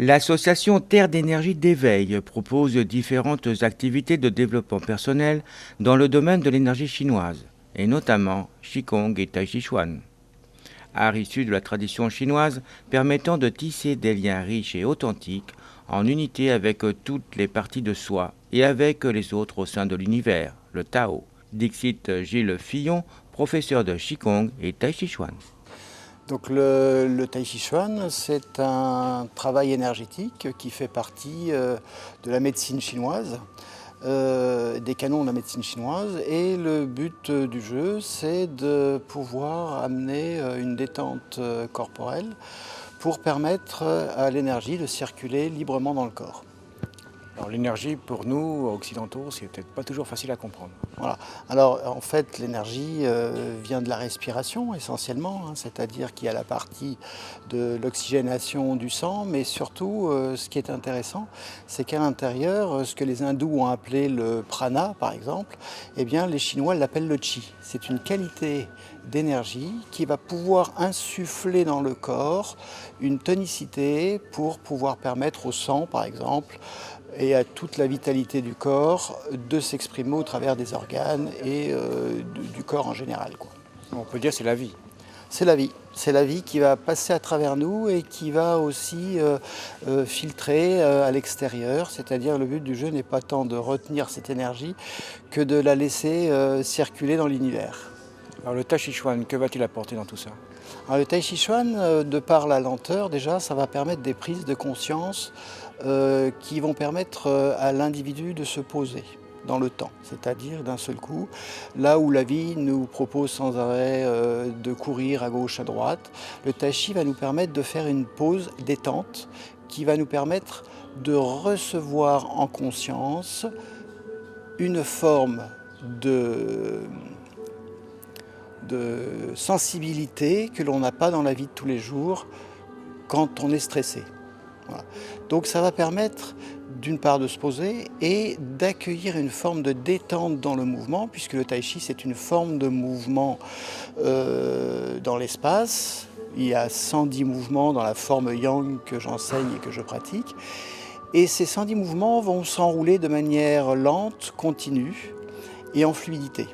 L'association Terre d'énergie d'éveil propose différentes activités de développement personnel dans le domaine de l'énergie chinoise, et notamment Qigong et Tai Chi Chuan. Art issu de la tradition chinoise permettant de tisser des liens riches et authentiques en unité avec toutes les parties de soi et avec les autres au sein de l'univers, le Tao. Dixit Gilles Fillon, professeur de Qigong et Tai Chi Chuan. Donc le Tai Chi Chuan, c'est un travail énergétique qui fait partie de la médecine chinoise, des canons de la médecine chinoise. Et le but du jeu, c'est de pouvoir amener une détente corporelle pour permettre à l'énergie de circuler librement dans le corps. Alors l'énergie, pour nous, occidentaux, c'est peut-être pas toujours facile à comprendre. Voilà. Alors en fait, l'énergie vient de la respiration essentiellement, c'est-à-dire qu'il y a la partie de l'oxygénation du sang, mais surtout ce qui est intéressant, c'est qu'à l'intérieur, ce que les hindous ont appelé le prana par exemple, eh bien les Chinois l'appellent le chi. C'est une qualité d'énergie qui va pouvoir insuffler dans le corps une tonicité pour pouvoir permettre au sang par exemple et à toute la vitalité du corps de s'exprimer au travers des organes et du corps en général, quoi. On peut dire que c'est la vie. C'est la vie qui va passer à travers nous et qui va aussi filtrer à l'extérieur, c'est-à-dire le but du jeu n'est pas tant de retenir cette énergie que de la laisser circuler dans l'univers. Alors le Tai Chi Chuan, que va-t-il apporter dans tout ça? Alors, le Tai Chi Chuan, de par la lenteur déjà, ça va permettre des prises de conscience qui vont permettre à l'individu de se poser dans le temps, c'est-à-dire d'un seul coup, là où la vie nous propose sans arrêt de courir à gauche, à droite, le Tai Chi va nous permettre de faire une pause détente qui va nous permettre de recevoir en conscience une forme de sensibilité que l'on n'a pas dans la vie de tous les jours quand on est stressé. Voilà. Donc ça va permettre d'une part de se poser et d'accueillir une forme de détente dans le mouvement, puisque le Tai Chi c'est une forme de mouvement dans l'espace. Il y a 110 mouvements dans la forme Yang que j'enseigne et que je pratique. Et ces 110 mouvements vont s'enrouler de manière lente, continue et en fluidité.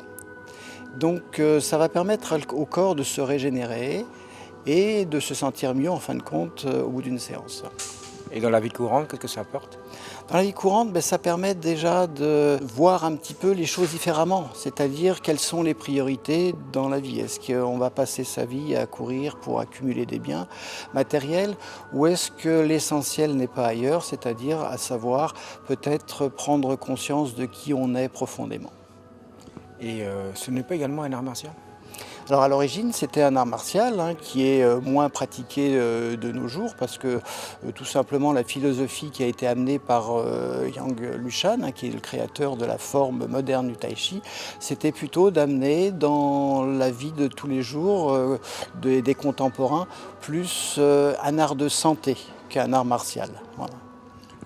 Donc ça va permettre au corps de se régénérer et de se sentir mieux en fin de compte au bout d'une séance. Et dans la vie courante, qu'est-ce que ça apporte? Dans la vie courante, ça permet déjà de voir un petit peu les choses différemment, c'est-à-dire quelles sont les priorités dans la vie. Est-ce qu'on va passer sa vie à courir pour accumuler des biens matériels ou est-ce que l'essentiel n'est pas ailleurs, c'est-à-dire à savoir peut-être prendre conscience de qui on est profondément. Et ce n'est pas également un art martial? Alors à l'origine, c'était un art martial qui est moins pratiqué de nos jours parce que tout simplement la philosophie qui a été amenée par Yang Lushan, qui est le créateur de la forme moderne du Tai Chi, c'était plutôt d'amener dans la vie de tous les jours des contemporains plus un art de santé qu'un art martial. Voilà.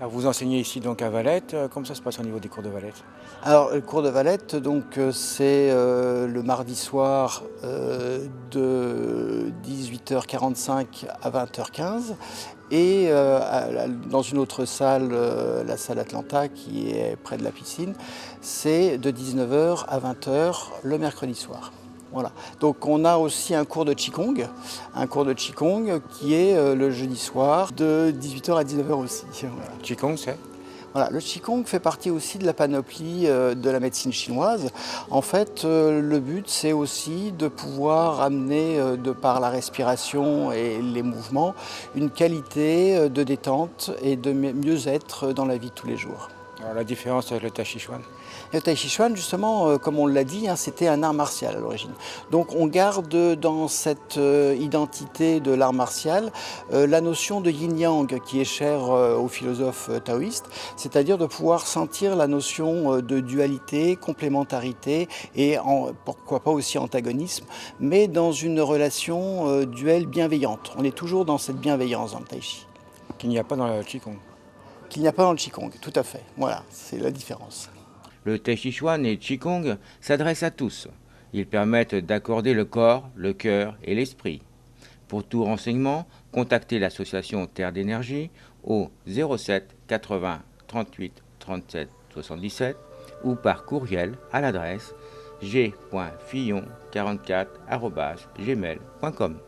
Alors vous enseignez ici donc à Valette, comment ça se passe au niveau des cours de Valette? Alors le cours de Valette, c'est le mardi soir de 18h45 à 20h15 et dans une autre salle, la salle Atlanta qui est près de la piscine, c'est de 19h à 20h le mercredi soir. Voilà. Donc on a aussi un cours de Qigong qui est le jeudi soir de 18h à 19h aussi. Voilà. Qigong, c'est? Voilà, le Qigong fait partie aussi de la panoplie de la médecine chinoise. En fait, le but, c'est aussi de pouvoir amener, de par la respiration et les mouvements, une qualité de détente et de mieux-être dans la vie de tous les jours. Alors la différence avec le Tai Chi Chuan? Le Tai Chi Chuan, justement, comme on l'a dit, c'était un art martial à l'origine. Donc on garde dans cette identité de l'art martial la notion de yin-yang qui est chère aux philosophes taoïstes, c'est-à-dire de pouvoir sentir la notion de dualité, complémentarité et pourquoi pas aussi antagonisme, mais dans une relation duelle bienveillante. On est toujours dans cette bienveillance dans le Tai Chi. Qu'il n'y a pas dans le Qigong? Qu'il n'y a pas dans le Qigong, tout à fait. Voilà, c'est la différence. Le Tai Chi Chuan et Qigong s'adressent à tous. Ils permettent d'accorder le corps, le cœur et l'esprit. Pour tout renseignement, contactez l'association Terre d'énergie au 07 80 38 37 77 ou par courriel à l'adresse g.fillon44@gmail.com.